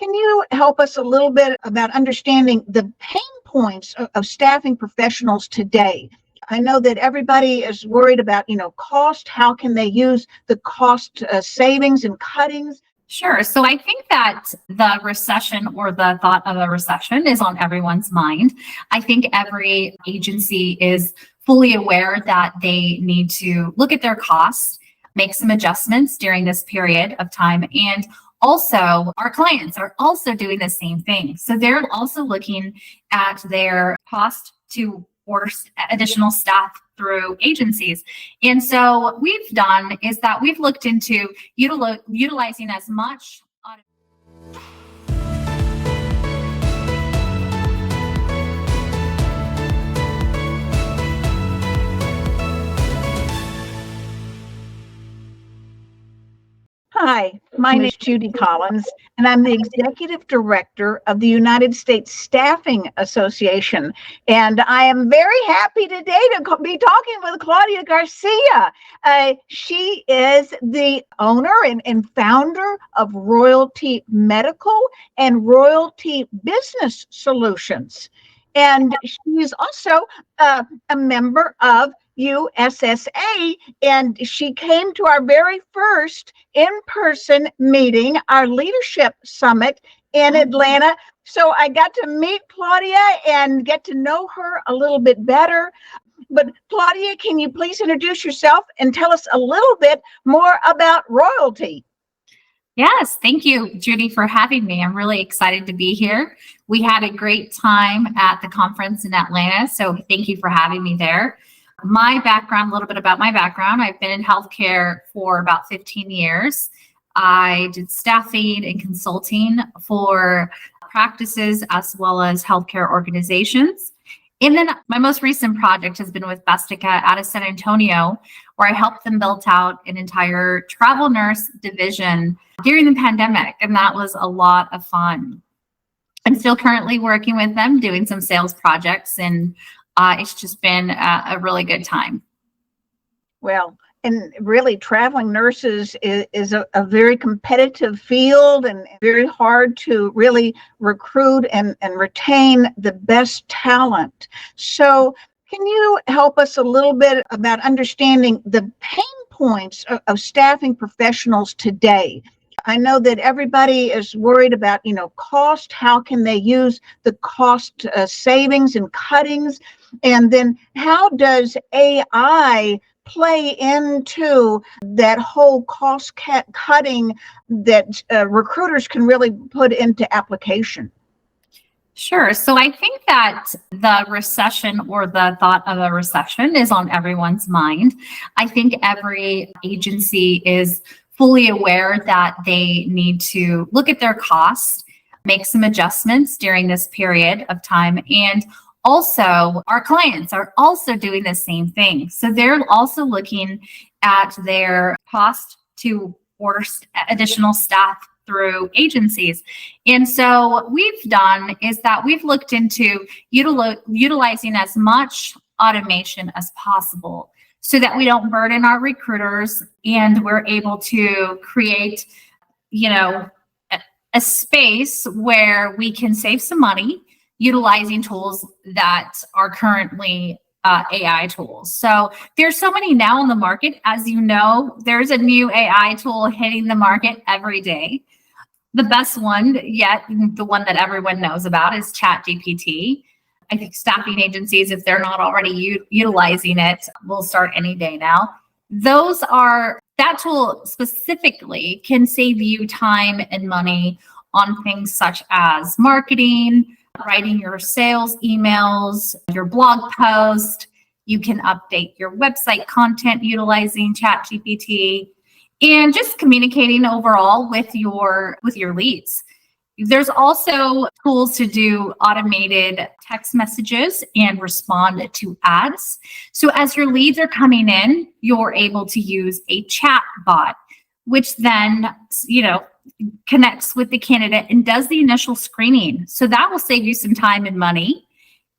Can you help us a little bit about understanding the pain points of staffing professionals today? I know that everybody is worried about, cost. How can they use the cost savings and cuttings? Sure. So I think that the recession or the thought of a recession is on everyone's mind. I think every agency is fully aware that they need to look at their costs, make some adjustments during this period of time. And also, our clients are also doing the same thing. So they're also looking at their cost to order additional staff through agencies. And so what we've done is that we've looked into utilizing as much Hi, my name is Judy Collins, and I'm the Executive Director of the United States Staffing Association. And I am very happy today to be talking with Claudia Garcia. She is the owner and founder of Royalty Medical and Royalty Business Solutions. And she's also a member of USSA, and she came to our very first in-person meeting, our leadership summit in Atlanta. So I got to meet Claudia and get to know her a little bit better. But Claudia, can you please introduce yourself and tell us a little bit more about Royalty? Yes, thank you, Judy, for having me. I'm really excited to be here. We had a great time at the conference in Atlanta, so thank you for having me there. My background, a little bit about my background. I've been in healthcare for about 15 years. I did staffing and consulting for practices as well as healthcare organizations. And then my most recent project has been with Bestica out of San Antonio, where I helped them build out an entire travel nurse division during the pandemic. And that was a lot of fun. I'm still currently working with them, doing some sales projects, and it's just been a really good time. Well, and really traveling nurses is a very competitive field and very hard to really recruit and retain the best talent. So can you help us a little bit about understanding the pain points of staffing professionals today? I know that everybody is worried about, cost. How can they use the cost savings and cuttings? And then how does AI play into that whole cost cutting that recruiters can really put into application? Sure. So I think that the recession or the thought of a recession is on everyone's mind. I think every agency is fully aware that they need to look at their costs, make some adjustments during this period of time. And also, our clients are also doing the same thing. So they're also looking at their cost to order additional staff through agencies. And so what we've done is that we've looked into utilizing as much automation as possible so that we don't burden our recruiters, and we're able to create, a space where we can save some money utilizing tools that are currently AI tools. So there's so many now in the market. As you know, there's a new AI tool hitting the market every day. The best one yet, the one that everyone knows about, is ChatGPT. I think staffing agencies, if they're not already utilizing it, will start any day now. That tool specifically can save you time and money on things such as marketing, writing your sales emails, your blog post. You can update your website content utilizing ChatGPT, and just communicating overall with your leads. There's also tools to do automated text messages and respond to ads. So as your leads are coming in, you're able to use a chat bot, which then, connects with the candidate and does the initial screening. So that will save you some time and money.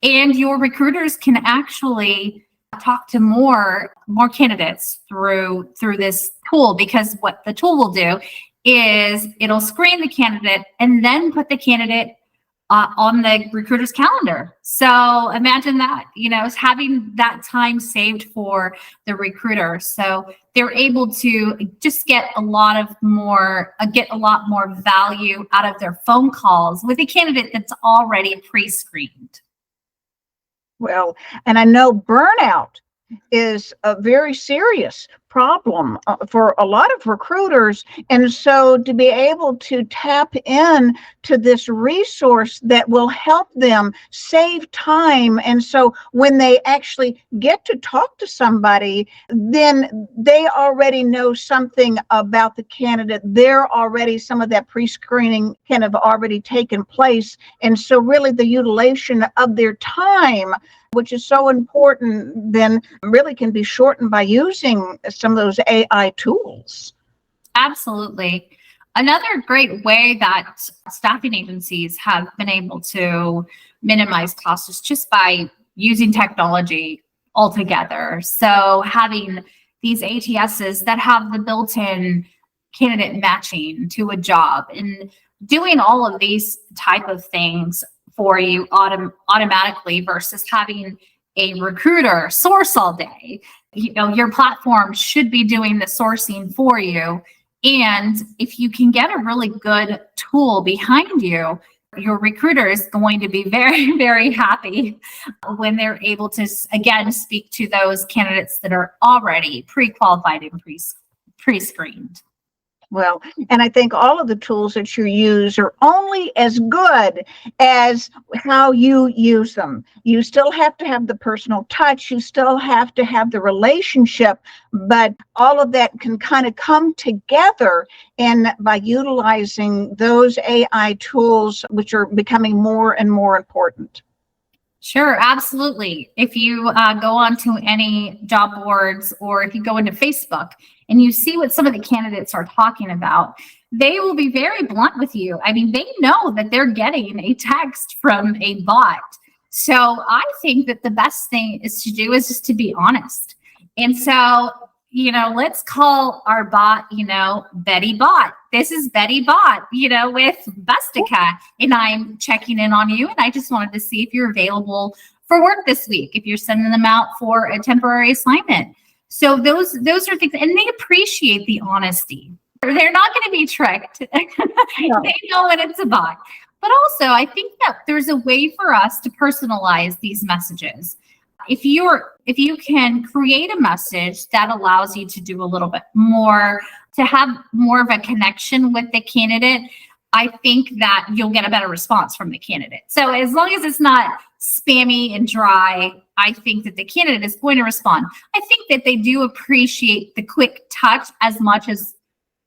And your recruiters can actually talk to more candidates through this tool, because what the tool will do is it'll screen the candidate and then put the candidate on the recruiter's calendar. So imagine that, having that time saved for the recruiter. So they're able to just get a lot more value out of their phone calls with a candidate that's already pre-screened. Well, and I know burnout is a very serious problem for a lot of recruiters. And so to be able to tap in to this resource that will help them save time. And so when they actually get to talk to somebody, then they already know something about the candidate. They're already, some of that pre-screening kind of already taken place. And so really the utilization of their time, which is so important, then really can be shortened by using some of those AI tools. Absolutely. Another great way that staffing agencies have been able to minimize costs is just by using technology altogether. So having these ATSs that have the built-in candidate matching to a job and doing all of these type of things for you automatically versus having a recruiter source all day. Your platform should be doing the sourcing for you. And if you can get a really good tool behind you, your recruiter is going to be very, very happy when they're able to, again, speak to those candidates that are already pre-qualified and pre-screened. Well, and I think all of the tools that you use are only as good as how you use them. You still have to have the personal touch. You still have to have the relationship, but all of that can kind of come together. And by utilizing those AI tools, which are becoming more and more important. Sure, absolutely. If you go onto any job boards or if you go into Facebook and you see what some of the candidates are talking about, they will be very blunt with you. I mean, they know that they're getting a text from a bot. So I think that the best thing is to do is just to be honest. And so, let's call our bot, Betty Bot. This is Betty Bot, with Bustica, and I'm checking in on you. And I just wanted to see if you're available for work this week, if you're sending them out for a temporary assignment. So those are things, and they appreciate the honesty. They're not going to be tricked. No. They know when it's a bot. But also, I think that there's a way for us to personalize these messages. If you can create a message that allows you to do a little bit more, to have more of a connection with the candidate, I think that you'll get a better response from the candidate. So as long as it's not spammy and dry, I think that the candidate is going to respond. I think that they do appreciate the quick touch as much as,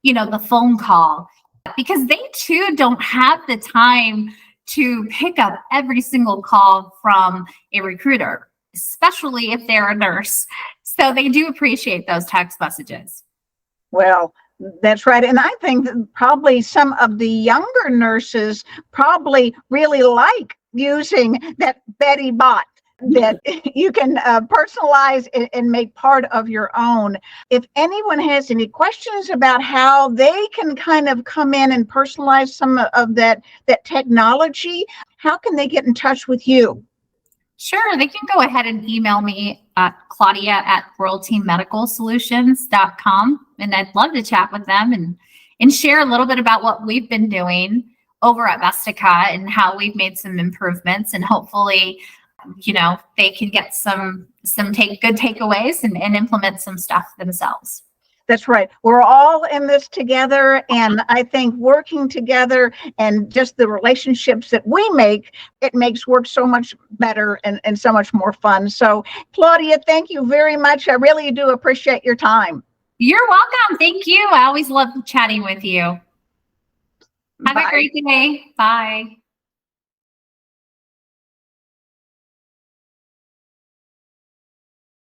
the phone call, because they too don't have the time to pick up every single call from a recruiter, especially if they're a nurse. So they do appreciate those text messages. Well, that's right. And I think that probably some of the younger nurses probably really like using that Betty Bot that you can personalize and make part of your own. If anyone has any questions about how they can kind of come in and personalize some of that technology, how can they get in touch with you? Sure, they can go ahead and email me at Claudia@royaltymedicalsolutions.com. And I'd love to chat with them and share a little bit about what we've been doing over at Bustica and how we've made some improvements. And hopefully, they can get some good takeaways and implement some stuff themselves. That's right. We're all in this together. And I think working together and just the relationships that we make, it makes work so much better and so much more fun. So, Claudia, thank you very much. I really do appreciate your time. You're welcome. Thank you. I always love chatting with you. Have Bye. a great day. Bye.